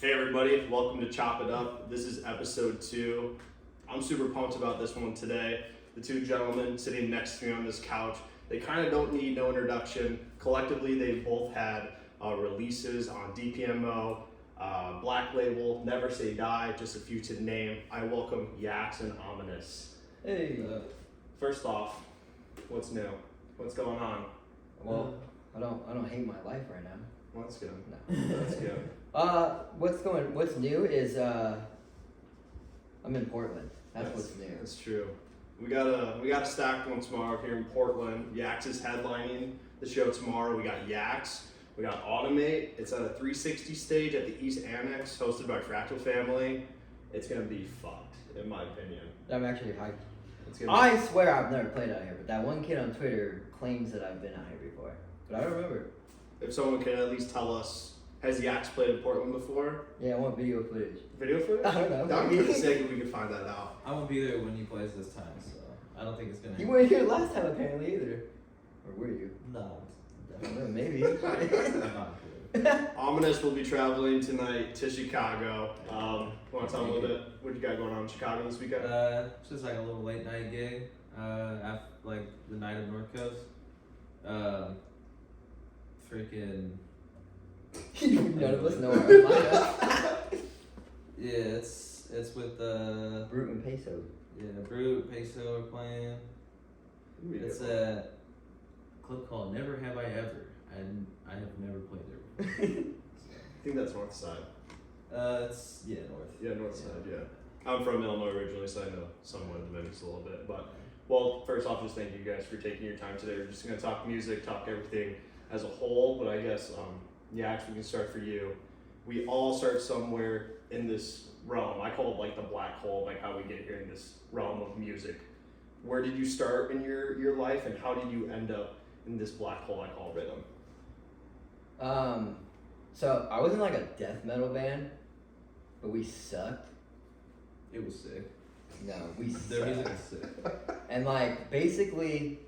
Hey everybody, welcome to Chop It Up. This is episode 2. I'm super pumped about this one today. The two gentlemen sitting next to me on this couch, they kind of don't need no introduction. Collectively, they both had releases on DPMO, Black Label, Never Say Die, just a few to name. I welcome Yakz and Aweminus. Hey. First off, what's new? What's going on? Well, I don't hate my life right now. Well, that's good. No. That's good. What's new is I'm in Portland. That's what's new. That's true. We got a stacked one tomorrow here in Portland. Yakz is headlining the show tomorrow. We got Yakz. We got Automate. It's at a 360 stage at the East Annex, hosted by Fractal Family. It's gonna be fucked, in my opinion. I'm actually hyped. It's I swear I've never played out here, but that one kid on Twitter claims that I've been out here before, but I don't remember. If someone can at least tell us, has Yakz played in Portland before? Yeah, I want video footage. Video footage? I don't know. That would be pretty sick if we could find that out. I won't be there when he plays this time, so I don't think it's gonna. You weren't here last time apparently either, or were you? No. I don't know, maybe. I'm not good. Aweminus will be traveling tonight to Chicago. Want to tell a little bit what you got going on in Chicago this weekend? It's just like a little late night gig. After like the night of North Coast. Freaking. None of us know our lineup. Yeah, it's with Brute and Peso. yeah, Brute, Peso are playing. It's a club called Never Have I Ever, and I have never played there before. I think that's North Side. It's north. Yeah, North Side, yeah. I'm from Illinois originally, so I know somewhat of the Memphis a little bit. But, well, first off, just thank you guys for taking your time today. We're just going to talk music, talk everything as a whole, but I guess, Yakz, we can start for you. We all start somewhere in this realm. I call it like the black hole, like how we get here in this realm of music. Where did you start in your life, and how did you end up in this black hole I call Riddim? So I was in like a death metal band, but we sucked. It was sick. No, we Their music sucked. is sick. And like basically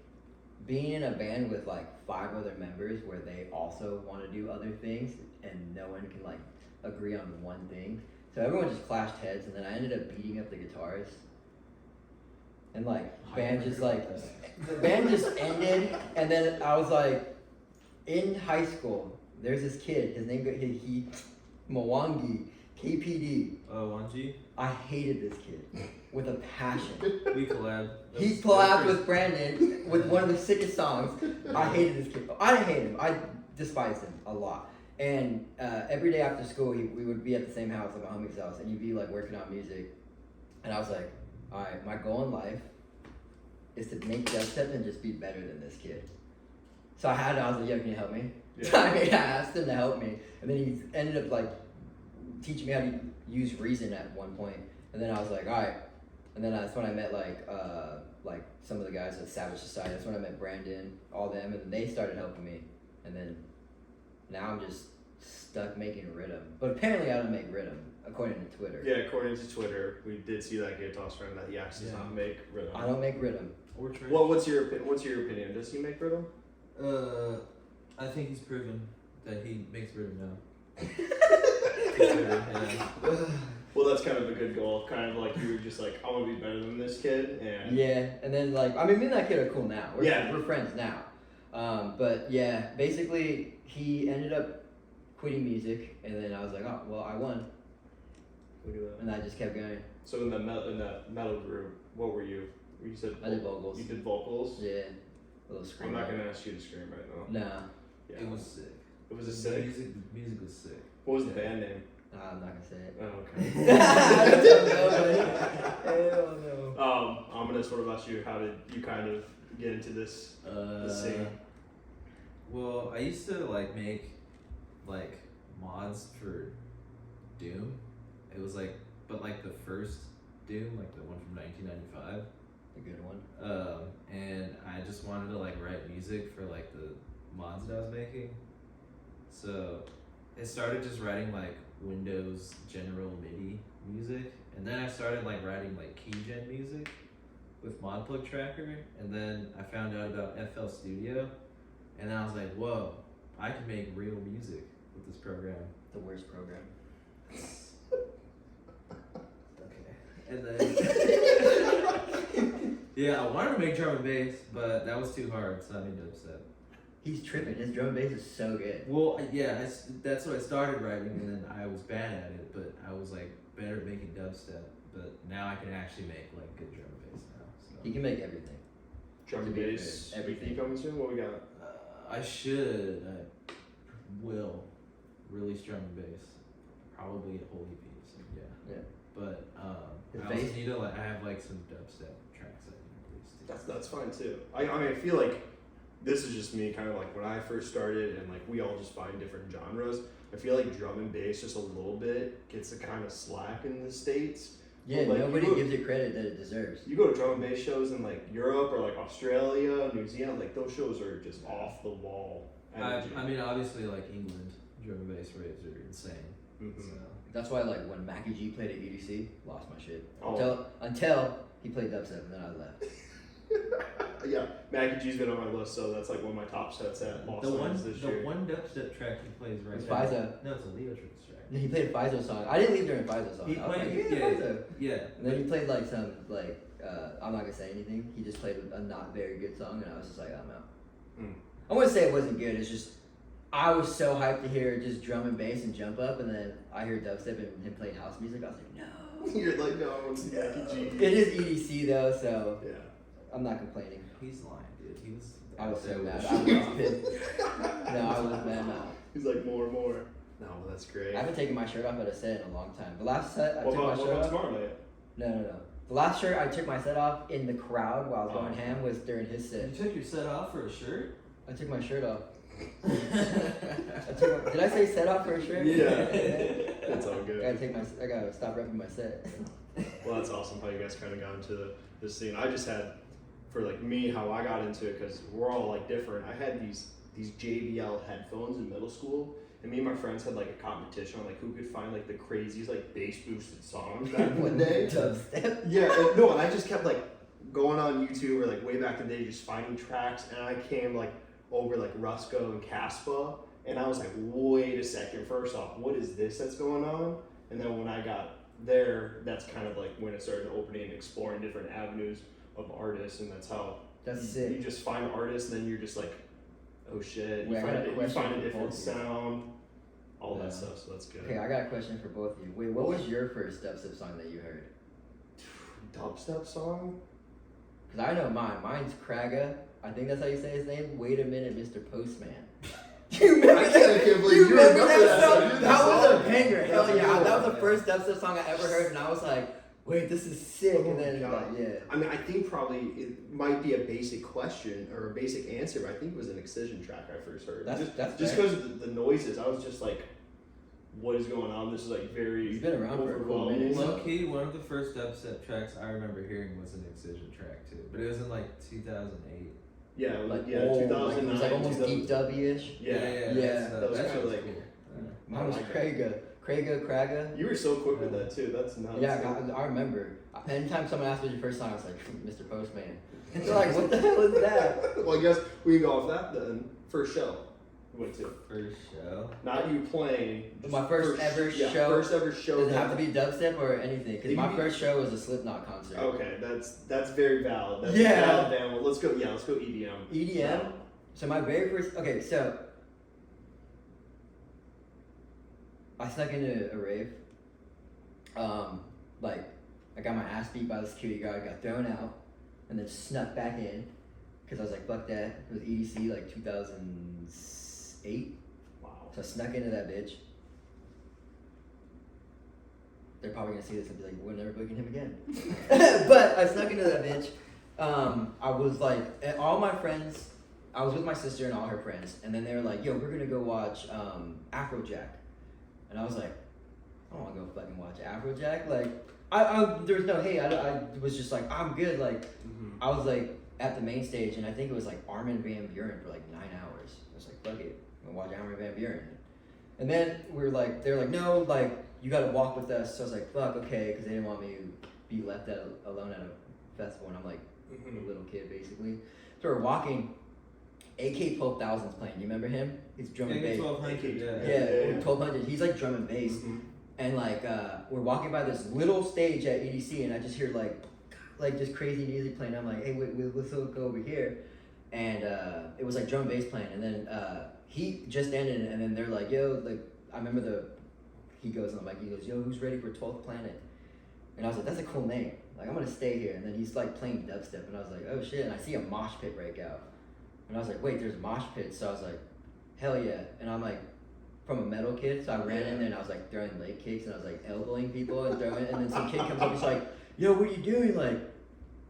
being in a band with like 5 other members where they also want to do other things and no one can like agree on one thing. So everyone just clashed heads, and then I ended up beating up the guitarist. And like the band just ended, and then I was like, in high school, there's this kid, his name he Mwangi, KPD. Wanji? I hated this kid with a passion. We collabed. He collabed with Brandon with one of the sickest songs. I hated this kid. I didn't hate him. I despised him a lot. And every day after school, we would be at the same house, like my homie's house, and he'd be like working on music. And I was like, all right, my goal in life is to make dubstep and just be better than this kid. So I was like, yo, can you help me? Yeah. So I asked him to help me. And then he ended up like teaching me how to use Reason at one point. And then I was like, all right. And then that's when I met like some of the guys at Savage Society. That's when I met Brandon, all them, and then they started helping me. And then now I'm just stuck making Riddim. But apparently I don't make Riddim, according to Twitter. Yeah, according to Twitter, we did see that get tossed around that Yakz does not make Riddim. I don't make Riddim. Or trash. Well, what's your opinion? Does he make Riddim? I think he's proven that he makes rhythm now. Well, that's kind of a good goal. Kind of like you were just like, I want to be better than this kid, and Yeah, and then like, I mean, me and that kid are cool now. We're friends now. But yeah, basically he ended up quitting music, and then I was like, oh, well, I won. And I just kept going. So in the metal group, what were you? You said I did vocals. You did vocals. Yeah, a little scream. I'm not gonna ask you to scream right now. Nah, Yeah. It was sick. It was a sick. The music was sick. What was the band name? I'm not gonna say it. Oh, okay. I don't know, buddy. Hell no. Aweminus, what about you? How did you kind of get into this scene? Well, I used to like make like mods for Doom. It was like, but like the first Doom, like the one from 1995. A good one. And I just wanted to like write music for like the mods that I was making. So it started just writing like Windows general MIDI music, and then I started like writing like keygen music with Modplug Tracker, and then I found out about FL Studio, and then I was like, whoa, I can make real music with this program. The worst program. Okay. And then yeah, I wanted to make drum and bass, but that was too hard, so I made dubstep. He's tripping. His drum and bass is so good. Well, yeah, that's what I started writing, and then I was bad at it, but I was like better at making dubstep. But now I can actually make like good drum and bass now. So. He can make everything. Drum and bass. Everything. EP coming soon. What we got? I should. I will release drum and bass. Probably a whole EP. So yeah. Yeah. But His I also bass? need to like. I have like some dubstep tracks that I can release too. That's fine too. I mean, I feel like this is just me, kind of like when I first started, and like we all just find different genres. I feel like drum and bass just a little bit gets the kind of slack in the States. Yeah, Like, nobody you go- gives it credit that it deserves. You go to drum and bass shows in like Europe or like Australia, New Zealand, like those shows are just off the wall. I mean, obviously, like England, drum and bass raves are insane. Mhm. So. That's why, like, when Mackie G played at EDC, lost my shit. Oh. Until he played dubstep, and then I left. Yeah, Mac and G's been on my list, so that's like one of my top sets at Lost Lands this year. The one dubstep track he plays right It's now. Fizo. No, it's a Leo Tricks track. And he played a Fizo song. I didn't leave during a Fizo song. He I was played- like, yeah, yeah. Fizo. Yeah. And then he played like some I'm not gonna say anything. He just played a not very good song, and I was just like, I'm out. Mm. I wouldn't say it wasn't good. It's just I was so hyped to hear just drum and bass and jump up, and then I hear dubstep and him playing house music. I was like, no. You're like, no, it's Mac and G. It is EDC though, so Yeah. I'm not complaining. He's lying, dude. He was. I was so there mad. with- I was pissed. No, I was mad now. He's like, more. No, but that's great. I haven't taken my shirt off at a set in a long time. The last set I What took my about shirt off. tomorrow night? No. The last shirt I took my set off in the crowd while I was Oh. going ham was during his set. You took your set off for a shirt? I took my shirt off. Did I say set off for a shirt? Yeah. It's all I good. I gotta stop repping my set. Well, that's awesome how you guys kind of got into this scene. I just had, for like me, how I got into it, because we're all like different. I had these JBL headphones in middle school, and me and my friends had like a competition on like who could find like the craziest like bass boosted songs back in the day. Dubstep. Yeah, and I just kept like going on YouTube or like way back in the day, just finding tracks, and I came like over like Rusko and Caspa, and I was like, wait a second, first off, what is this that's going on? And then when I got there, that's kind of like when it started opening and exploring different avenues of artists, and that's how That's you sick. just find artists, and then you're just like, oh shit, Wait, I got a you question find a for different both of you. sound, all Yeah. that stuff, so that's good. Okay, I got a question for both of you. Wait, what was your first dubstep song that you heard? Dubstep song? Because I know mine. Mine's Kraga. I think that's how you say his name. Wait a minute, Mr. Postman. You remember I that? can't believe you remember remember that that song? song. That was a banger. That's Hell a yeah. good That was one. the first dubstep song I ever heard, and I was like, wait, this is sick. Oh And then, my God. like, yeah. I mean, I think probably it might be a basic question or a basic answer, but I think it was an Excision track I first heard. That's Just fair. because of the noises, I was just like, what is going on? This is like very He's been around for a cool overwhelming. minute. Low key, one of the first dubstep tracks I remember hearing was an Excision track too, but it was in like 2008. Yeah, Like, yeah, old, 2009. like, it was like almost 2000 deep dubby-ish. Yeah. That's, That was that kinda shit was like- cool. Mine was I like Kraga. You were so quick with that too. That's nuts. Yeah, I remember. Anytime someone asked me your first song, I was like, Mr. Postman. They're like, what the hell is that? Well, I guess we can go off that then. First show we went to. First show. Not you playing. just My first ever yeah, show. First ever show. Does it that- have to be dubstep or anything? Because It my can be- first show was a Slipknot concert. Okay, that's very valid. That's Yeah. valid. Valid. Let's go. Yeah, let's go EDM. EDM? So my very first, okay, so I snuck into a rave. Like I got my ass beat by the security guard, got thrown out, and then snuck back in because I was like, fuck that. It was EDC like 2008, Wow. so I snuck into that bitch. They're probably gonna see this and be like, we're never booking him again. But I snuck into that bitch. I was like, all my friends. I was with my sister and all her friends, and then they were like, yo, we're gonna go watch Afrojack. And I was like, I don't wanna go fucking watch Afrojack. Like, there was no hate. I was just like, I'm good. Like, I was like at the main stage, and I think it was like Armin van Buuren for like 9 hours. I was like, fuck it, I'm gonna watch Armin van Buuren. And then we were like, they were like, no, like, you gotta walk with us. So I was like, fuck, okay, because they didn't want me to be left alone at a festival, and I'm like a little kid basically. So we're walking. AK 12,000's playing. You remember him? He's drum and bass. 1200, yeah. Yeah, 1200. He's like drum and bass. and like we're walking by this little stage at EDC, and I just hear like just crazy music playing. I'm like, hey, wait, let's go over here, and it was like drum bass playing, and then Heat just ended, and then they're like, yo, like I remember he goes on the mic, he goes, yo, who's ready for 12th Planet? And I was like, that's a cool name. Like, I'm gonna stay here. And then he's like playing dubstep, and I was like, oh shit. And I see a mosh pit break out. And I was like, wait, there's a mosh pit. So I was like, hell yeah. And I'm like, from a metal kid, so I ran in there and I was like throwing leg kicks, and I was like elbowing people and throwing, and then some kid comes up, he's like, yo, what are you doing? Like, and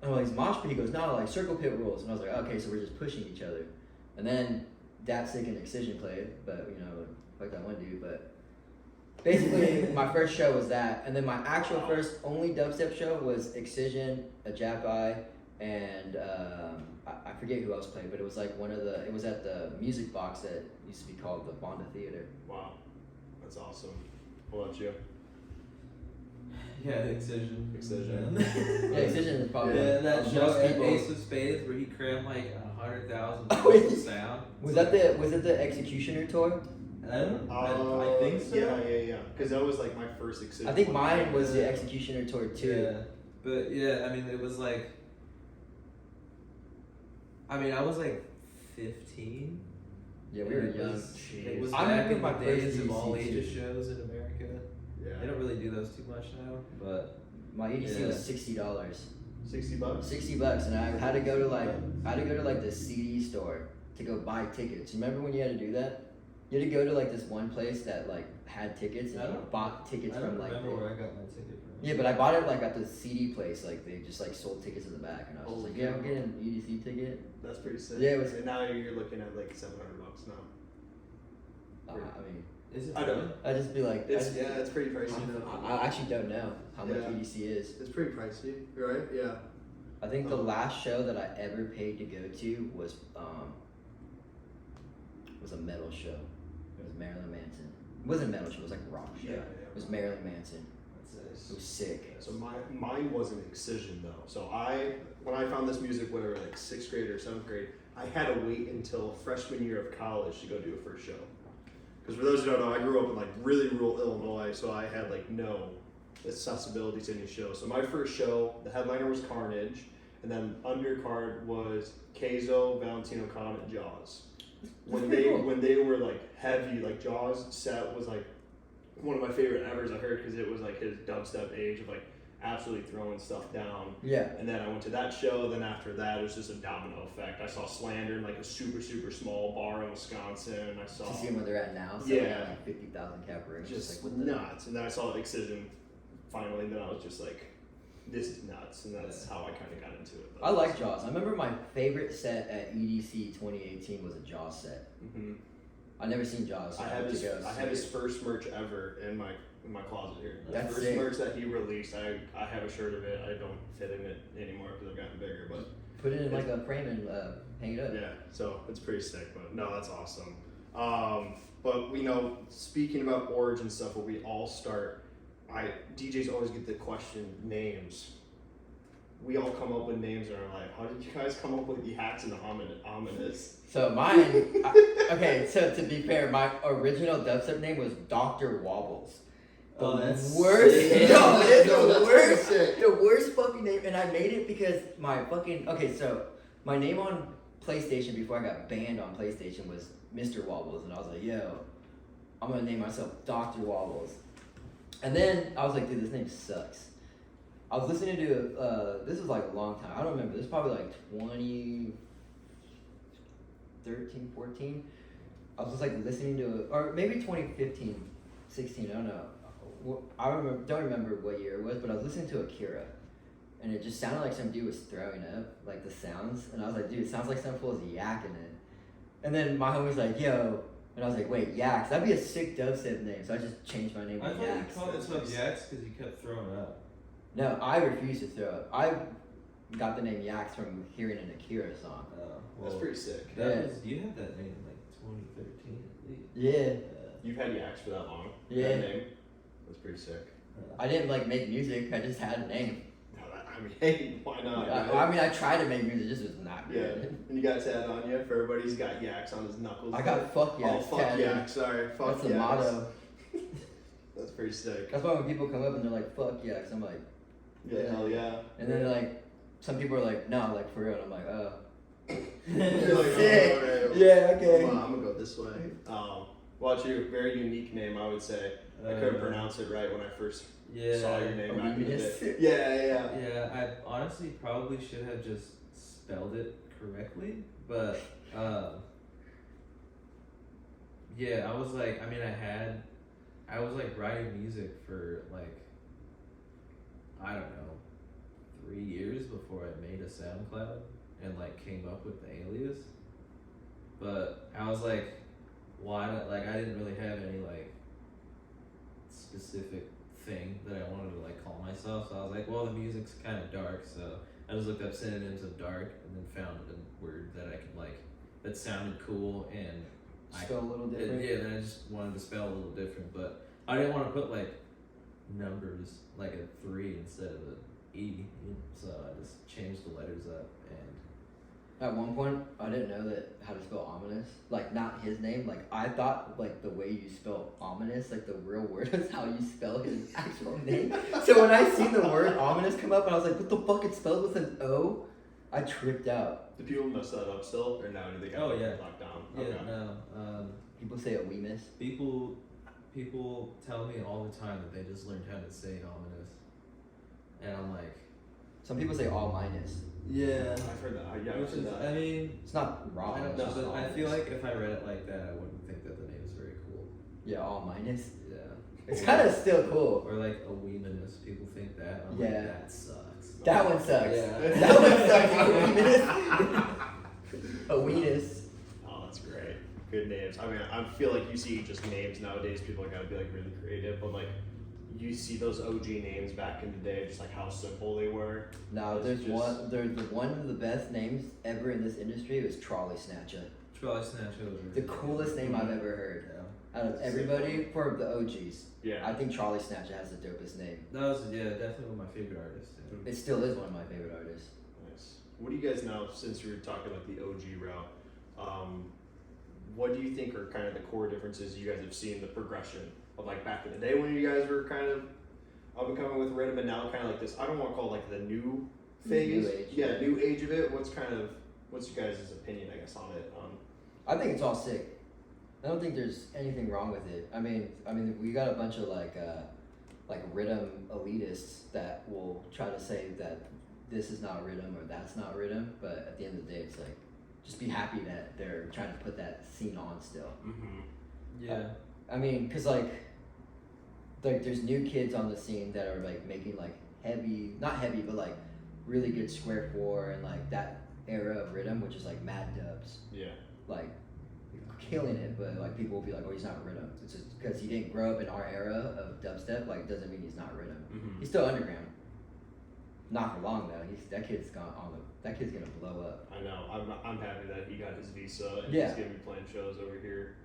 I'm like, it's mosh pit. He goes, no, like circle pit rules. And I was like, okay, so we're just pushing each other. And then Dapstick and Excision played, but you know, like that one dude, but. Basically, my first show was that, and then my actual first only dubstep show was Excision, a Jap Eye, and I forget who else played, but it was like it was at the music box that used to be called the Bonda Theater. Wow, that's awesome. What about you? Yeah, Excision. Excision. Yeah, Excision is probably that most show at people- Ace of Spades where he crammed like 100,000 Oh, of sound. Was it the Executioner tour? I think so. Yeah. Because that was like my first Excision. I think mine was the Executioner tour too. Yeah, but yeah, I mean, it was like, I was like 15. Yeah, we were It young. was- It was I back remember in my the first days of all EDC ages too. shows in America. Yeah. They don't really do those too much now, but My EDC Yeah. was $60. $60. $60, and I had to go to like the CD store to go buy tickets. Remember when you had to do that? You had to go to like this one place that like had tickets, and I you don't- bought tickets I from don't like. remember where I got my ticket from. Yeah, but I bought it like at the CD place. Like they just like sold tickets in the back, and I was just Oh, like, yeah, I'm yeah. getting an EDC ticket. That's pretty sick. Yeah, it was- And now you're looking at like $700 now. I mean, Is it? I don't know. I just be like, It's pretty pricey now. I actually don't know how much Yeah. EDC is. It's pretty pricey, right? Yeah. I think the last show that I ever paid to go to was a metal show. It was Marilyn Manson. It wasn't a metal show. It was like a rock show. Yeah. It was Marilyn Manson. That's It was sick. So mine wasn't Excision though. So when I found this music, whatever, like 6th grade or 7th grade, I had to wait until freshman year of college to go do a first show. Because for those who don't know, I grew up in like really rural Illinois, so I had like no accessibility to any show. So my first show, the headliner was Carnage, and then undercard was Keizo, Valentino Khan, and Jaws. When they were like heavy, like Jaws set was like one of my favorite evers I heard because it was like his dubstep age of like absolutely throwing stuff down. Yeah. And then I went to that show. Then after that, it was just a domino effect. I saw Slander in like a super small bar in Wisconsin. I saw To see where they're at now. So Yeah. like 50,000 cap range. just like, what the- nuts. And then I saw Excision finally. And then I was just like, this is nuts. And that's how I kind of got into it. I like Jaws. I remember my favorite set at EDC 2018 was a Jaws set. Mm-hmm. I never seen Jaws. So I have to his go I see have it. his first merch ever in my closet here. The That's first sick. merch that he released. I have a shirt of it. I don't fit in it anymore because I've gotten bigger, but Put it in like a frame and hang it up. yeah, so it's pretty sick. But no, that's awesome. But we know, speaking about origin stuff, where we all start, DJs always get the question names. We all come up with names in our life. How did you guys come up with Yakz and Aweminus? So mine, okay, so to be fair, my original dubstep name was Dr. Wobbles. The Oh, that's worst, sick. no, it's No, the that's worst, pretty sick. the worst fucking name, and I made it because my fucking, okay, so my name on PlayStation before I got banned on PlayStation was Mr. Wobbles, and I was like, yo, I'm gonna name myself Dr. Wobbles. And then I was like, dude, this name sucks. I was listening to, this was like a long time, I don't remember, this is probably like 2013, 14. I was just like listening to, or maybe 2015, 16, I don't know. Don't remember what year it was, but I was listening to Akira. And it just sounded like some dude was throwing up, like the sounds. And I was like, dude, it sounds like some fool's yakking it. And then my homie's like, yo. And I was like, wait, Yakz, that'd be a sick dubstep name. So I just changed my name to I thought you Yakz. called yourself Yakz because you kept throwing up. No, I refuse to throw up. I got the name Yakz from hearing an Akira song. That's pretty sick. That Yeah. was, you had that name in like 2013 at least. Yeah. You've had Yakz for that long? Yeah. That name? That's pretty sick. I didn't like make music, I just had a name. No, I mean, hey, why not? I mean, I tried to make music, it just was not Yeah, good. and you got a tat on you for everybody. He's got Yakz on his knuckles. I got fuck Oh, Yakz fuck tatted. Yakz. Sorry, fuck That's the Yakz. motto. That's pretty pretty sick. That's why when people come up and they're like, "Fuck yeah," 'cause I'm like, Yeah, hell yeah. and then like some people are like, "No, like for real," and I'm like, "Oh." You're like, Sick. oh, alright. Yeah, okay. Well, I'm gonna go this way. Watch you, very unique name, I would say. I couldn't pronounce it right when I first saw your name back in the day. Aweminus. Yeah. Yeah, I honestly probably should have just spelled it correctly, but yeah, I was like, I was like writing music for like, I don't know, 3 years before I made a SoundCloud and like came up with the alias. But I was like, why not, like I didn't really have any like specific thing that I wanted to like call myself, so I was like, well, the music's kind of dark, so I just looked up synonyms of dark and then found a word that I could like that sounded cool and Spell a little different. yeah, then I just wanted to spell a little different, but I didn't want to put like numbers like a 3 instead of a E, so I just changed the letters up and At one point, I didn't know that how to spell ominous. Like, not his name. Like, I thought, like, the way you spell ominous, like, the real word was how you spell his actual name. So when I seen the word ominous come up, and I was like, what the fuck? It's spelled with an O? I tripped out. Do people mess that up still, or now do they got Oh, it yeah. locked down? yeah, Okay. no, People say Aweminus. people tell me all the time that they just learned how to say ominous, and I'm like, Some people say all minus. yeah, I've heard that. Yeah, I've which heard is, that. I mean, It's not wrong. I don't it's know, just but I ominous. feel like if I read it like that, I wouldn't think that the name is very cool. Yeah, all minus. Yeah. It's kind of still cool. Or like Aweminus, people think that. I'm Yeah. like, that sucks. That one sucks. Yeah. That one sucks. Aweminus. Aweminus. Oh, that's great. Good names. I mean, I feel like you see just names nowadays, people are gotta be like really creative, but like you see those OG names back in the day, just like how simple they were. No, It's there's just- one of the best names ever in this industry was Trolley Snatcher. Trolley Snatcher was The coolest name I've ever heard. Yeah. Out of everybody, for the OGs, Yeah. I think Trolley Snatcher has the dopest name. That was, yeah, definitely one of my favorite artists. Yeah. It still is one of my favorite artists. Nice. What do you guys know, since we were talking like the OG route, what do you think are kind of the core differences you guys have seen, the progression of like back in the day when you guys were kind of up and coming with Riddim, and now kind of like this, I don't want to call it like the new phase. New age. Yeah, new age of it. What's you guys' opinion, I guess, on it? I think it's all sick. I don't think there's anything wrong with it. I mean, we got a bunch of like Riddim elitists that will try to say that this is not Riddim or that's not Riddim, but at the end of the day, it's like, just be happy that they're trying to put that scene on still. Mm-hmm. Yeah. I mean, cause like there's new kids on the scene that are like making like not heavy, but like really good square 4 and like that era of Riddim, which is like mad dubs, Yeah. like killing it. But like people will be like, oh, he's not Riddim. It's just because he didn't grow up in our era of dubstep, like doesn't mean he's not Riddim. Mm-hmm. He's still underground. Not for long though. That kid's gonna blow up. I know. I'm happy that he got his visa and Yeah. he's gonna be playing shows over here.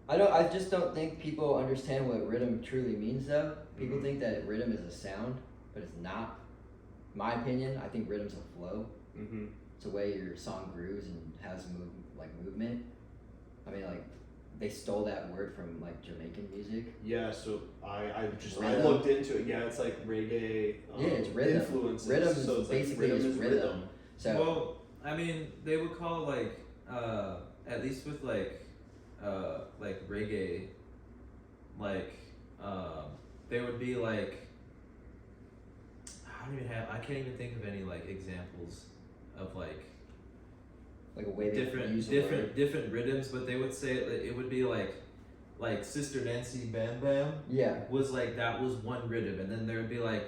I just don't think people understand what Riddim truly means though. People Mhm. think that Riddim is a sound, but it's not. My opinion, I think Riddim's a flow. Mm-hmm. It's a way your song grooves and has movement. I mean, like they stole that word from like Jamaican music. Yeah, so I Rhythm. looked into it. Yeah, it's like reggae Yeah, it's rhythm. influences. Rhythm so it's basically like is rhythm is rhythm. rhythm. So Well, I mean, they would call like at least with like reggae, like they would be like, I can't even think of any like examples of like a way they use a word. different rhythms, but they would say it would be like Sister Nancy Bam Bam Yeah. was like, that was one rhythm, and then there would be like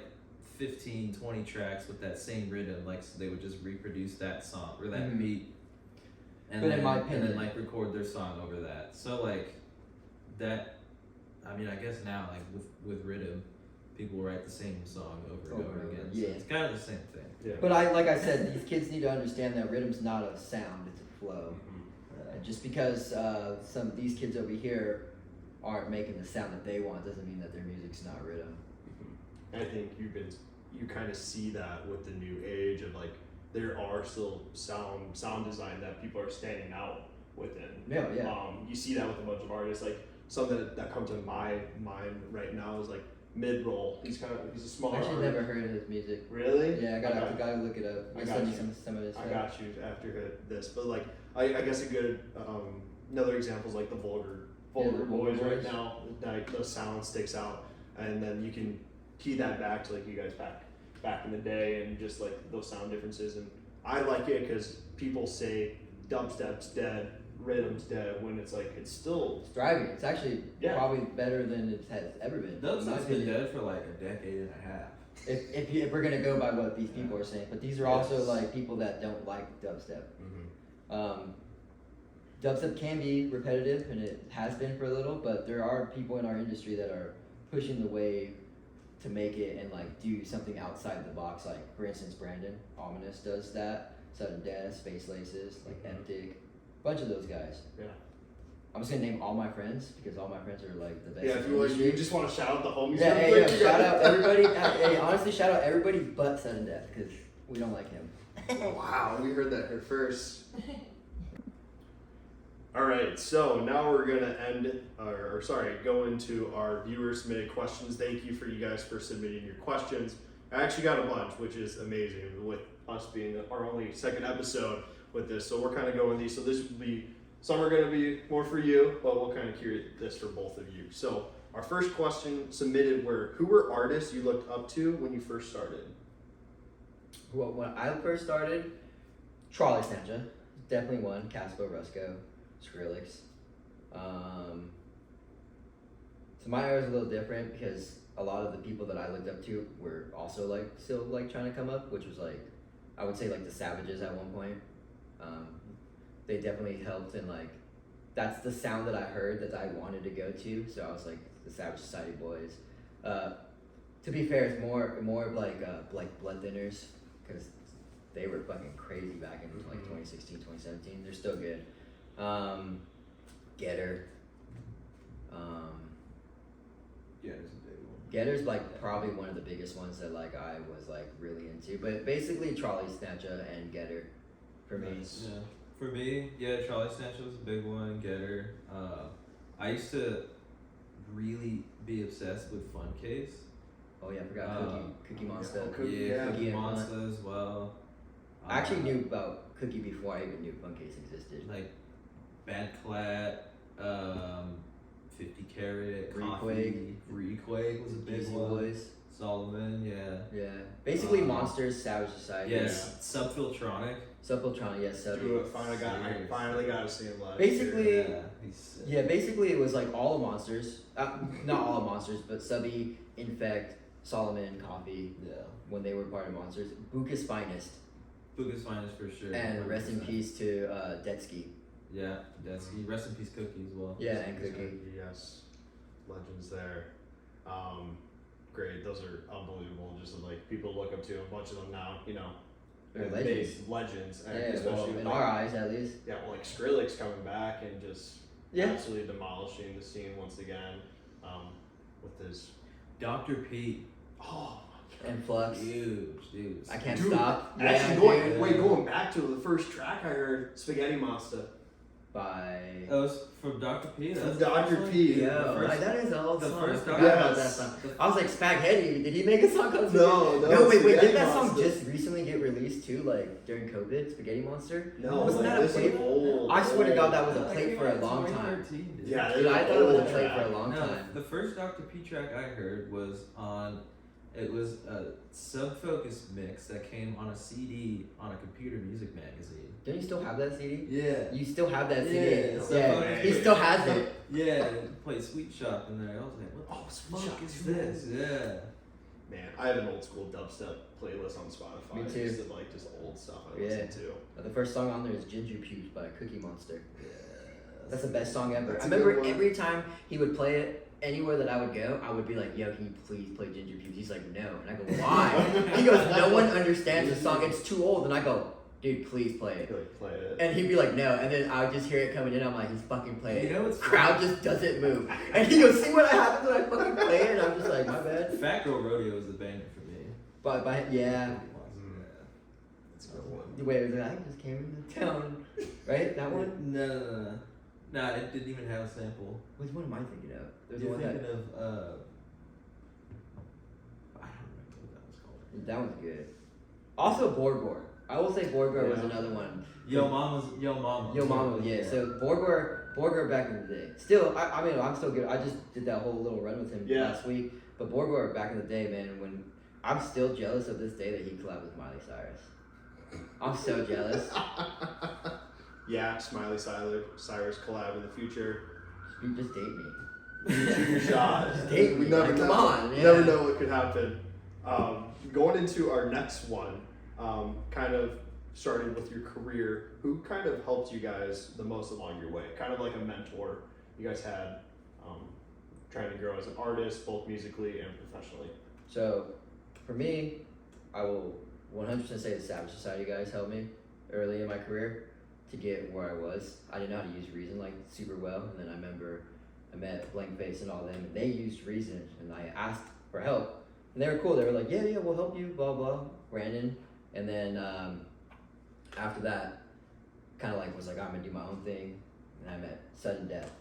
15, 20 tracks with that same rhythm, like so they would just reproduce that song or that Mhm. beat, and But in then my and then opinion- like record their song over that. So like that, I mean, I guess now like with rhythm, people write the same song over and Over over and again. over, So yeah. it's kind of the same thing. Yeah. But like I said, these kids need to understand that rhythm's not a sound; it's a flow. Mhm. Just because some of these kids over here aren't making the sound that they want doesn't mean that their music's not rhythm. Mhm. I think you kind of see that with the new age of like there are still sound design that people are standing out within. Yeah, yeah. You see that with a bunch of artists like something that comes to my mind right now is like mid-roll. He's a smaller I've actually artist. never heard of his music. Really? Yeah, I Okay. gotta look it up. I I'll got send you. you some of his I stuff. got you after this, but like I guess a good another example is like the vulgar Yeah, the boys Vulgar right Boys. now. Like the sound sticks out, and then you can key that back to like you guys back in the day, and just like those sound differences. And I like it because people say dubstep's dead, rhythm's dead, when it's like it's still It's thriving. It's actually Yeah. probably better than it has ever been. in my Dubstep's been opinion. dead for like a decade and a half. If we're gonna go by what these people are saying, but these are also Yes. like people that don't like dubstep. Dubstep can be repetitive, and it has been for a little, but there are people in our industry that are pushing the wave to make it and like do something outside the box. Like for instance, Brandon Ominous does that. Sudden Death, Space Laces, like Emptic, bunch of those guys. Yeah. I'm just gonna name all my friends because all my friends are like the best. Yeah, in if the you, industry. you just want to shout out the homies. Yeah, real hey, quick, yo, you shout got out it. everybody. Hey, honestly, shout out everybody but Sudden Death because we don't like him. Wow, we heard that here first. All right, so now we're gonna go into our viewer submitted questions. Thank you for you guys for submitting your questions. I actually got a bunch, which is amazing with us being our only second episode with this. So we're kind of going these. So this would be, some are gonna be more for you, but we'll kind of curate this for both of you. So our first question submitted were, who were artists you looked up to when you first started? Well, when I first started, Trolley Snatcher, definitely one. Caspo, Rusco, Skrillex. So my era was a little different because a lot of the people that I looked up to were also like still like trying to come up, which was like, I would say like the Savages at one point. They definitely helped, and like that's the sound that I heard that I wanted to go to. So I was like the Savage Society Boys. To be fair, it's more of like Blood Thinners because they were fucking crazy back in like 2016, 2017. They're still good. Getter. Yeah, it's a big one. Getter's like probably one of the biggest ones that like I was like really into. But basically Trolley Snatcher and Getter for me. Nice. Yeah. For me, yeah, Trolley Snatcher was a big one. Getter. I used to really be obsessed with Fun Case. Oh yeah, I forgot Cookie Monster. Yeah. Cookie and Monster Fun. as well. I actually knew about Cookie before I even knew Fun Case existed. Like Bad Clat, 50 Carat, Requake. Requake was a big Easy one. Boys. Solomon, yeah. Yeah. Basically Monsters, Savage Society. Yes, Subfiltronic. Subfiltron, yes, Subby. Dude, I finally got to see him live. Basically, Yeah, he's sick. Yeah, basically it was like all of Monsters. Not all of Monsters, but Subby, Infect, Solomon, Coffee, Yeah. when they were part of Monsters. Buka's Finest. Buka's Finest for sure. And rest in 100%. peace to Detsky. Yeah, that's rest in peace, Cookie as well. Yeah, and Cookie. Yes, legends there. Great, those are unbelievable. Just like people look up to a bunch of them now. You know, They're and legends. legends. And Yeah, especially well, with, in like, our eyes at least. yeah, well, like Skrillex coming back and just Yeah. absolutely demolishing the scene once again with his. Dr. P. Oh And Flux. Huge, dude. I can't Dude, stop. actually, Yeah, going back to the first track I heard, Spaghetti Monster. By That was from Dr. P. From That's Dr. the P. first- yeah, the first- like, that is an old the song. first I forgot Dr. about that Yes. song. I was like, Spaghetti. Did he make a song called No, Spaghetti? that was wait, Spaghetti did that song Monster. just recently get released too, like during COVID? Spaghetti Monster? No, Wasn't like, that a this is plate? old. I swear to God, that was a That plate came for out a in long time. 2013, dude. Yeah, Dude, I thought it was a old plate for a track. long No, time. the first Dr. P track I heard was it was a Sub-Focus mix that came on a CD on a computer music magazine. Don't you still have that CD? Yeah. You still have that CD? Yeah, so Yeah, fucking he great. still has it. Yeah, play Sweet Shop in there. I was like, what the Oh, Sweet fuck Shop, is too. this? Yeah. Man, I have an old school dubstep playlist on Spotify. Me too. Just of, like just old stuff I Yeah. listen to. The first song on there is Ginger Pubes by Cookie Monster. Yeah. That's the best song ever. That's I a good remember one. every time he would play it, anywhere that I would go, I would be like, yo, can you please play Ginger Pubes? He's like, no. And I go, why? He goes, no one understands the song. It's too old. And I go, dude, please play I it. feel like play it. And he'd be like, no. And then I would just hear it coming in. I'm like, he's fucking playing it. You know what's Crowd just doesn't move. And he goes, see what happens when I fucking play it? And I'm just like, my bad. Fat Girl Rodeo was the banger for me. But yeah. That's a good one. Wait, was it, I just came into town. Right? That one? No. Nah, it didn't even have a sample. Which one am I thinking of? There's You're one thinking that of I don't remember what that was called. that one's good. Also, Borgor. I will say Borgor was another one. Yo Mama. Yo Mama, yeah. So Borgor back in the day. Still, I mean, I'm still good. I just did that whole little run with him last week. But Borgor back in the day, man, when I'm still jealous of this day that he collabed with Miley Cyrus. I'm so jealous. Yakz, Miley Cyrus collab in the future. You just date me. Shoot your shot. Just date me. We never Like, know. come on, You yeah. never know what could happen. Going into our next one, kind of starting with your career, who kind of helped you guys the most along your way? Kind of like a mentor you guys had, trying to grow as an artist, both musically and professionally. So, for me, I will 100% say the Savage Society guys helped me early in my career to get where I was. I didn't know how to use Reason like super well, and then I remember I met Blank Face and all them, and they used Reason, and I asked for help, and they were cool. They were like, yeah, we'll help you, blah blah. Brandon, and then after that, kind of like was like I'm gonna do my own thing, and I met Sudden Death,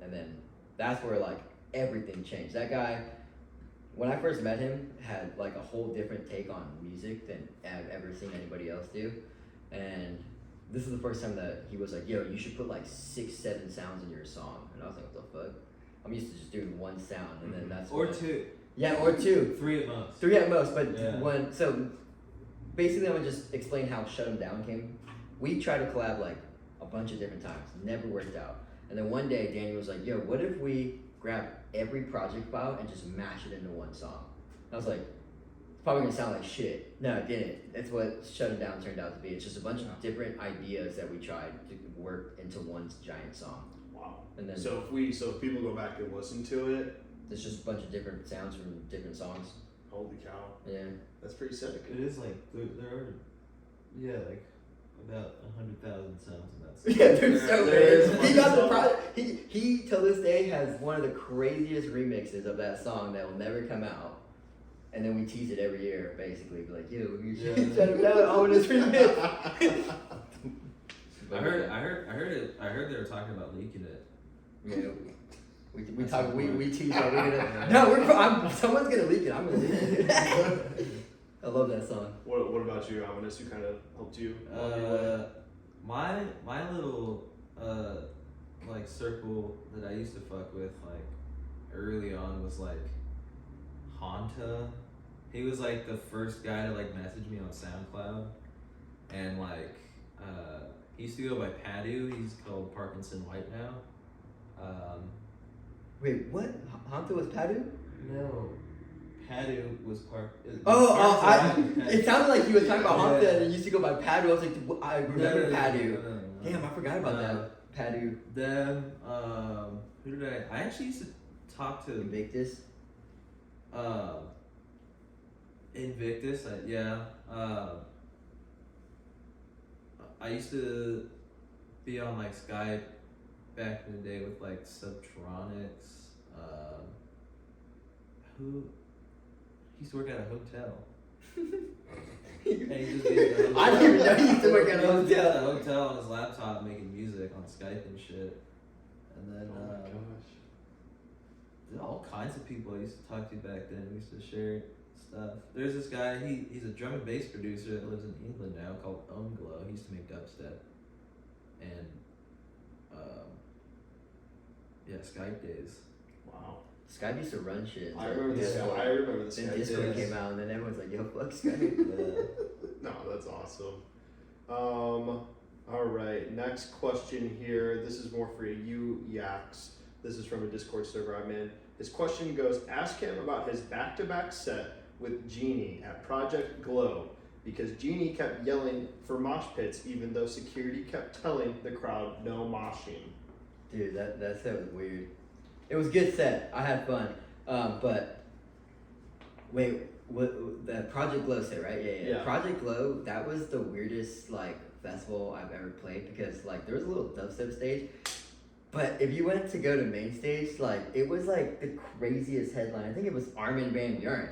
and then that's where like everything changed. That guy, when I first met him, had like a whole different take on music than I've ever seen anybody else do, and this is the first time that he was like, yo, you should put like 6-7 sounds in your song, and I was like, what the fuck? I'm used to just doing one sound, and then that's Or when- two. Yeah, or two. 3 at most. 3 at most, but Yeah. one. So basically, I'm gonna just explain how Shut 'Em Down came. We tried to collab like a bunch of different times, never worked out. And then one day, Danny was like, "Yo, what if we grab every project file and just mash it into one song?" And I was like, "It's probably gonna sound like shit." No, it didn't. That's what Shut 'Em Down turned out to be. It's just a bunch of different ideas that we tried to work into one giant song. Wow. And then So if people go back and listen to it, there's just a bunch of different sounds from different songs. holy cow, Yeah. that's pretty sick. It is like there are, like about 100,000 sounds in that song. Yeah, they're so There is good. one He got the song. project. He till this day has one of the craziest remixes of that song that will never come out. And then we tease it every year, basically. Be like, yo, you should Yeah. shut him down. Oh, this remix. I heard they were talking about leaking it. Yeah. We That's talk. the We point. tease that. We're gonna. No, someone's gonna leak it. I'm gonna leak it. I love that song. What about you, Aweminus? Who kind of helped you along your way? My little like circle that I used to fuck with like early on was like Honta. He was like the first guy to like message me on SoundCloud, and like he used to go by Padu. He's called Parkinson White now. Wait, what? Honta was Padu? No, Padu was It sounded like he was talking about Honta and it used to go by Padu. I was like, I remember Padu. No. Damn, I forgot about that. Padu. Them. Who did I actually used to talk to. Invictus. Invictus. I used to be on like Skype back in the day with like Subtronics. Who he used to work at a hotel. And he just I didn't even know he used to work at a He was hotel. at a hotel on his laptop making music on Skype and shit. And then Oh my gosh. all kinds of people I used to talk to back then. We used to share stuff. There's this guy, he's a drum and bass producer that lives in England now called Glow. He used to make dubstep. And Skype days. Wow. Skype used to run shit. I remember this. Discord. I remember this. Then guy Discord did. came out, and then everyone's like, "Yo, fuck Skype." No, that's awesome. All right, next question here. This is more for you, Yakz. This is from a Discord server I'm in. His question goes: ask him about his back-to-back set with Genie at Project Glow, because Genie kept yelling for mosh pits even though security kept telling the crowd no moshing. Dude, that set was weird. It was a good set. I had fun. But wait, what that Project Glow set, right? Yeah. Project Glow, that was the weirdest like festival I've ever played, because like there was a little dubstep stage. But if you went to go to main stage, like it was like the craziest headline. I think it was Armin van Buuren.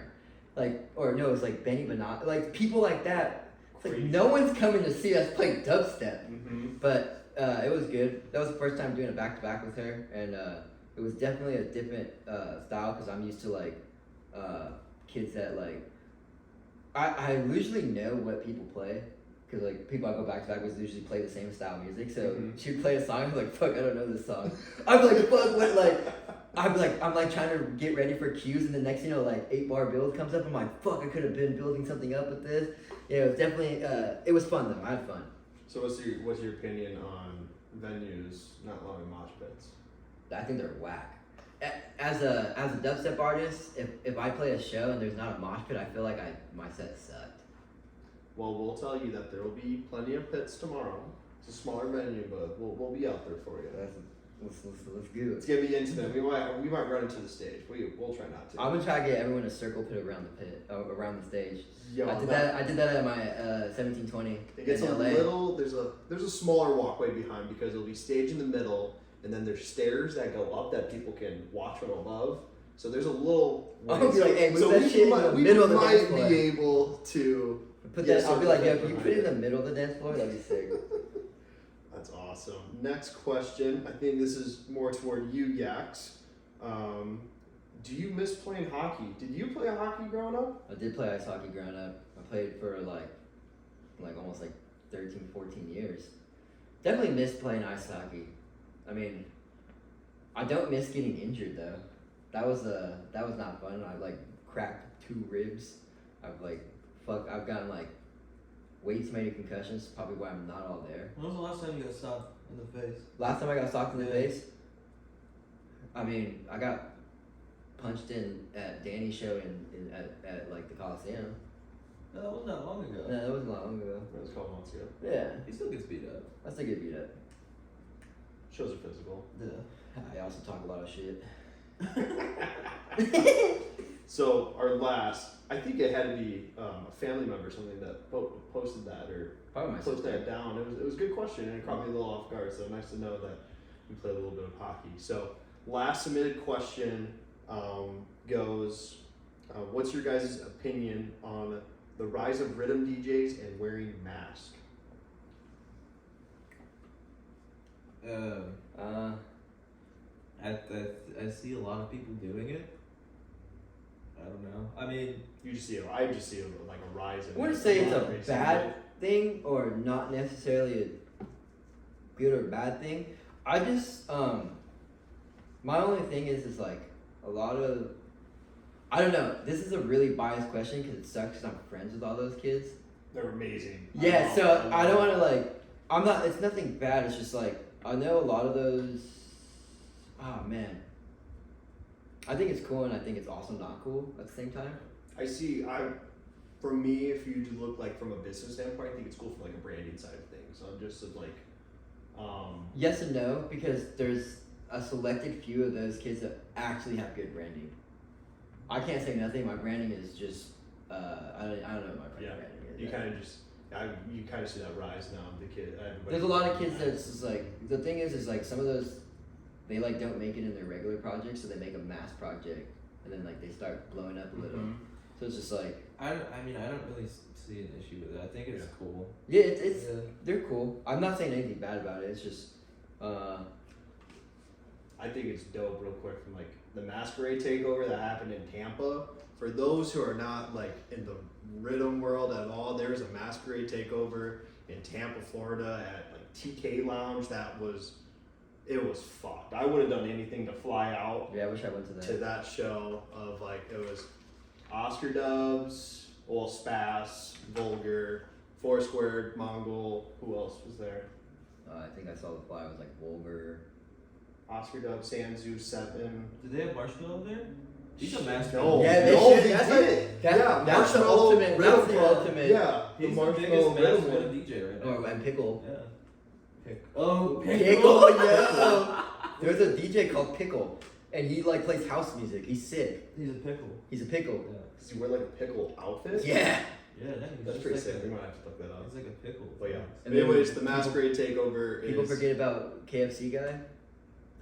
Like, or no, it was like Benny Bananas, like people like that. It's like Crazy. no one's coming to see us play dubstep. Mm-hmm. But It was good. That was the first time doing a back to back with her, and it was definitely a different style because I'm used to like kids that like. I usually know what people play because like people I go back to back with usually play the same style of music. So she'd play a song, I'm like, fuck, I don't know this song. I'm like, fuck, what like. I'm like trying to get ready for cues, and the next, 8-bar build comes up. I'm like, fuck, I could have been building something up with this. Yeah, it was definitely, it was fun though. I had fun. So what's your opinion on venues not allowing mosh pits? I think they're whack. As a dubstep artist, if I play a show and there's not a mosh pit, I feel like my set sucked. Well, we'll tell you that there will be plenty of pits tomorrow. It's a smaller venue, but we'll be out there for you. Let's go. It's gonna be intimate. We might run into the stage. We'll try not to. I'm gonna try to get everyone a circle pit around the pit, around the stage. Yo, I did that at my 1720. It gets in a LA. little. There's a smaller walkway behind because it'll be stage in the middle, and then there's stairs that go up that people can watch from above. So there's a little. I'll be like, hey, move that shit in the middle of the dance floor. We might be able to put that. I'll be like, yeah, if you put it in the middle of the dance floor, that'd be sick. That's awesome. Next question. I think this is more toward you, Yakz. Do you miss playing hockey? Did you play hockey growing up? I did play ice hockey growing up. I played for like almost 13, 14 years. Definitely missed playing ice hockey. I mean, I don't miss getting injured though. That was not fun. I like cracked 2 ribs. I've gotten like way too many concussions. Probably why I'm not all there. When was the last time you got socked in the face? Last time I got socked in the face, I mean, I got punched in at Danny's show at like the Coliseum. No, that wasn't that long ago. No, that wasn't long ago. That was a couple months ago. Yeah, He still gets beat up. I still get beat up. Shows are physical. Yeah. I also talk a lot of shit. So our last, I think it had to be a family member, or something that posted that or Probably my put sister. that down. It was a good question and it caught me a little off guard. So nice to know that you play a little bit of hockey. So last submitted question goes, what's your guys' opinion on the rise of Riddim DJs and wearing masks? I see a lot of people doing it. I don't know. I mean, I just see a like a rise in. I wouldn't say it's a recently. bad thing or not necessarily a good or bad thing. I just my only thing is like a lot of, I don't know, this is a really biased question because it sucks because I'm friends with all those kids. They're amazing. Yeah, so I don't want to like, I'm not, it's nothing bad, it's just like I know a lot of those. Oh man, I think it's cool and I think it's also not cool at the same time. For me, if you do look like from a business standpoint, I think it's cool from like a branding side of things. So I'm just like, Yes and no, because there's a selected few of those kids that actually have good branding. I can't say nothing. My branding is just I don't know what my branding is. you kind of see that rise now. The kid. There's a lot of kids that's just like, the thing is like some of those, they like don't make it in their regular projects, so they make a mass project and then like they start blowing up a little. So it's just like, I mean, I don't really see an issue with it. I think it's cool. yeah, it's they're cool. I'm not saying anything bad about it. It's just I think it's dope. Real quick, from like the Masquerade Takeover that happened in Tampa. For those who are not like in the Riddim world at all, there's a Masquerade Takeover in Tampa, Florida, at like TK Lounge. It was fucked. I would have done anything to fly out. yeah, I wish I went to that. Show of like, it was Oscar Dubs, Ol Spas, Vulgar, Foursquare, Mongol. Who else was there? I think I saw the fly. It was like Vulgar. Oscar Dubs, Sanzu, Seven. Did they have Marshmallow there? He's a master. No, Yeah, they no, should. they That's did. That's the ultimate. That's the ultimate. Yeah, He's the Marshmallow biggest Riddim Masquerade one. DJ right now. Oh, and Pickle. Yeah. Oh, Pickle, yeah. There's a DJ called Pickle, and he like plays house music. He's sick. He's a pickle. He's a pickle. Yeah. Does he wear like a pickle outfit? Yeah. Yeah, he's That's just pretty like sick. a- We might have to look that up. He's like a pickle. But yeah. And then Anyways, the Masquerade Takeover People is. forget about KFC guy.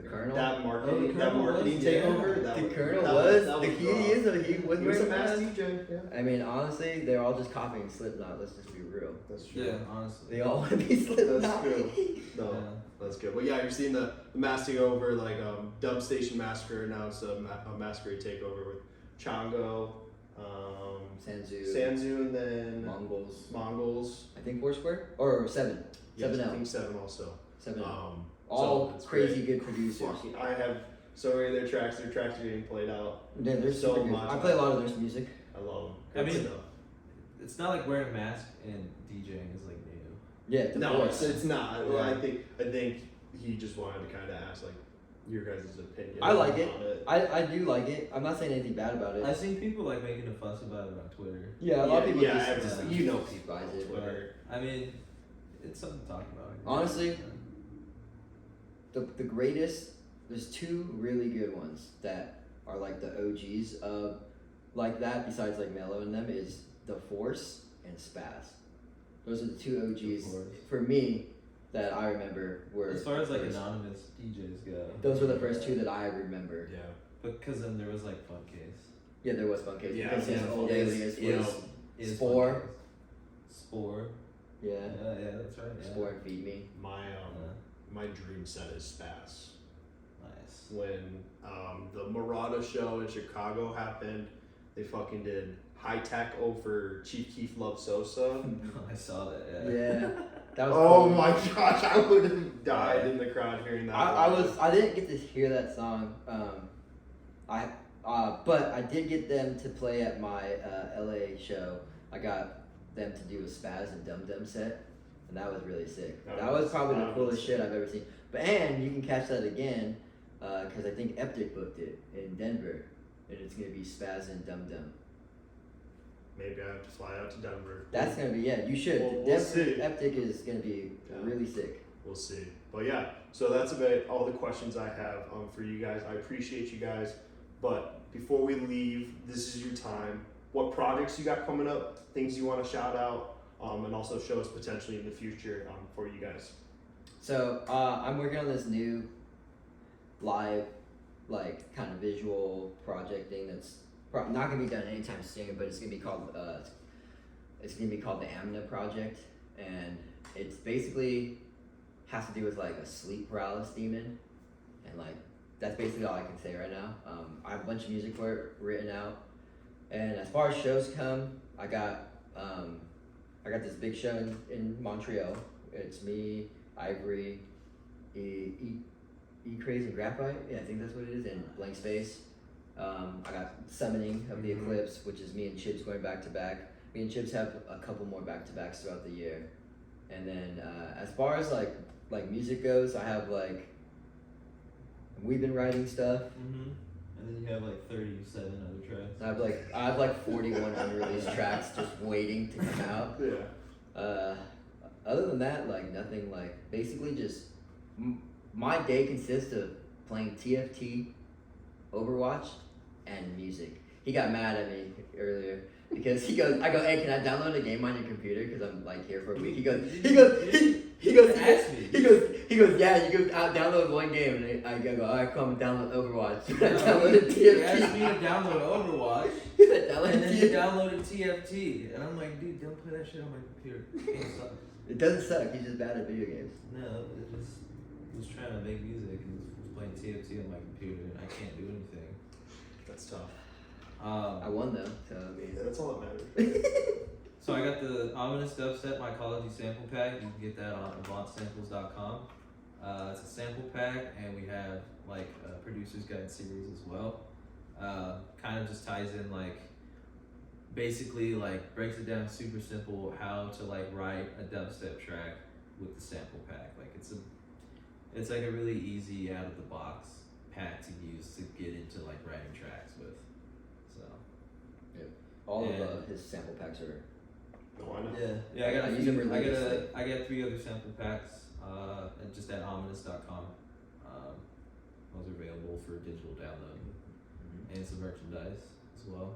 The Colonel. That marketing, Colonel was, yeah. takeover. That The was, Colonel that was that the was key. raw. He was He was a wearing mass mask. DJ. Yeah, I mean, honestly, they're all just copying Slipknot. Let's just be real. that's true. Yeah, honestly. They all want to be Slipknot. That's true. No, Yeah. that's good. But yeah, you're seeing the mass takeover, like Dub Station Massacre announced a Masquerade Takeover with Chango, Sanzu, Sanzu, and then Mongols. I I think Foursquare or Seven. Yes, I 7L. think 7 also. 7L. So All it's crazy great. good producers. Fucking, I have so many of their tracks. Their tracks are getting played out. Yeah, they're so super good. much. I play a lot of their music. I love them. I mean, stuff. It's not like wearing a mask and DJing is like new. Yeah, the No, voice. it's not. Well, Yeah. I think he just wanted to kind of ask like your guys' opinion. I like it. on it. I do like it. I'm not saying anything bad about it. I've seen people like making a fuss about it on Twitter. Yeah, a lot of people yeah, just, everything. You know people despise on it. Twitter. I mean, it's something to talk about. Honestly, the greatest. There's two really good ones that are like the OGs of like that. Besides like Mello and them is The Force and Spaz. Those are the two OGs The Force. for me that I remember were. As far as like first. anonymous DJs go. Those were the first two that I remember. Yeah. Because then there was like Funkcase. Yeah, there was Funkcase. Yeah, because his yeah, old Funkcase, alias yeah. was Is Spore. Funkcase. Spore. yeah, Yeah, that's right. Yeah. Spore and Feed Me. My dream set is Spaz. Nice. When the Murata show in Chicago happened, they fucking did High Tech over Chief Keef Love Sosa. I saw that. Yeah. Yeah, that was. Oh cool. my gosh, I would have died in the crowd hearing that. I didn't get to hear that song. But I did get them to play at my LA show. I got them to do a Spaz and Dum Dum set, and that was really sick. That was probably the coolest shit I've ever seen. But and you can catch that again, because I think Eptic booked it in Denver, and it's gonna be Spaz and Dum Dum. Maybe I have to fly out to Denver. That's gonna be you should. We'll Denver see. Eptic is gonna be Yeah. really sick. We'll see. But yeah, so that's about all the questions I have for you guys. I appreciate you guys. But before we leave, this is your time. What projects you got coming up? Things you want to shout out, and also show us potentially in the future for you guys. So I'm working on this new live, like kind of visual project thing that's not gonna be done anytime soon, but it's gonna be called the Amna Project, and it's basically has to do with like a sleep paralysis demon, and like that's basically all I can say right now. I have a bunch of music for it written out, and as far as shows come, I got this big show in Montreal. It's me, Ivory, E Craze and Graphite. Yeah, I think that's what it is. And Blank Space. I got Summoning of the Eclipse, which is me and Chips going back to back. Me and Chips have a couple more back to backs throughout the year. And then as far as like music goes, I have like we've been writing stuff. Mm-hmm. And then you have like 37 other tracks. I have like 41 unreleased tracks just waiting to come out. Yeah. Other than that, like nothing. Like basically just my day consists of playing TFT, Overwatch, and music. He got mad at me earlier because I go, hey, can I download a game on your computer? Because I'm like here for a week. He goes, Ask me. yeah, you go download one game, and I go, all right, come download Overwatch. I No, downloaded you asked TFT. me to download Overwatch, Download and then you TFT. downloaded TFT, and I'm like, dude, don't play that shit on my computer. It sucks. It doesn't suck. He's just bad at video games. No, it just was trying to make music and was playing TFT on my computer, and I can't do anything. That's tough. I won though, so I mean. Yeah, that's all that matters. So I got the Ominous Dubstep Mycology sample pack. You can get that on avantsamples.com. It's a sample pack, and we have like a producer's guide series as well. Kind of just ties in like, basically like breaks it down super simple how to like write a dubstep track with the sample pack. Like it's like a really easy out of the box pack to use to get into like writing tracks with. So All Yeah. of his sample packs are. No, I know. yeah, I got I a use them few, religiously. I got 3 other sample packs just at ominous.com. Those are available for digital download and some merchandise as well.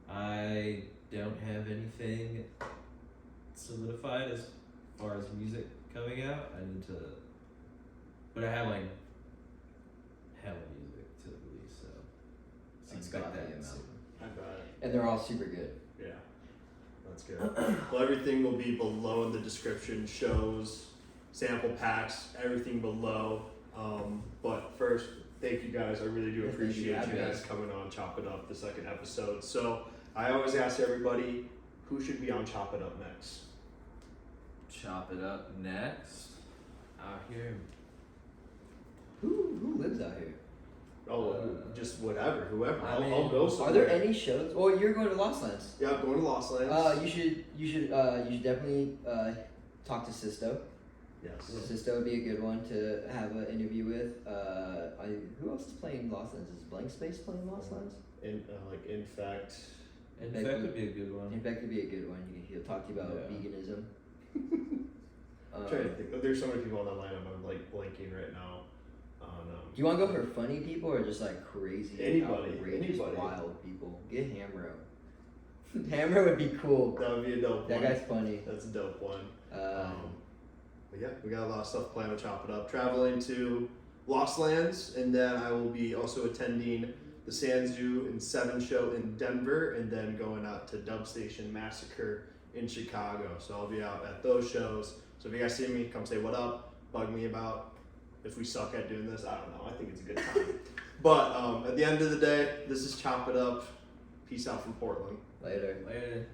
I don't have anything solidified as far as music coming out. But I have like expect coffee that. amount. soon. I bet. And they're all super good. Yeah, that's good. Well, everything will be below in the description. Shows, sample packs, everything below. But first, thank you guys. I really do Yeah, thank you appreciate for you having guys us. coming on Chop It Up, the second episode. So I always ask everybody, who should be on Chop It Up next? Chop it up next. Out here. Who lives out here? Oh, just whatever, whoever. I I'll mean, go Are somewhere. there any shows? Well, you're going to Lost Lands. Yeah, I'm going to Lost Lands. You should definitely talk to Sisto. Yes. Sisto would be a good one to have an interview with. Who else is playing Lost Lands? Is Blank Space playing Lost Lands? In fact, In That fact, could- would be a good one. In fact, could be a good one. He'll talk to you about Yeah. veganism. I'm trying to think. There's so many people on that lineup. I'm like blanking right now. On Do you want to go for funny people or just like crazy, Anybody, outrageous, anybody. wild people? Get Hamro. Hamro would be cool. that would be a dope That one. guy's funny. That's a dope one. Um, But yeah, we got a lot of stuff planned to Chop It Up. Traveling to Lost Lands, and then I will be also attending the Sanzu and Seven show in Denver, and then going out to Dub Station Massacre in Chicago. So I'll be out at those shows. So if you guys see me, come say what up, bug me about if we suck at doing this. I don't know. I think it's a good time. But at the end of the day, this is Chop It Up. Peace out from Portland. later. Later.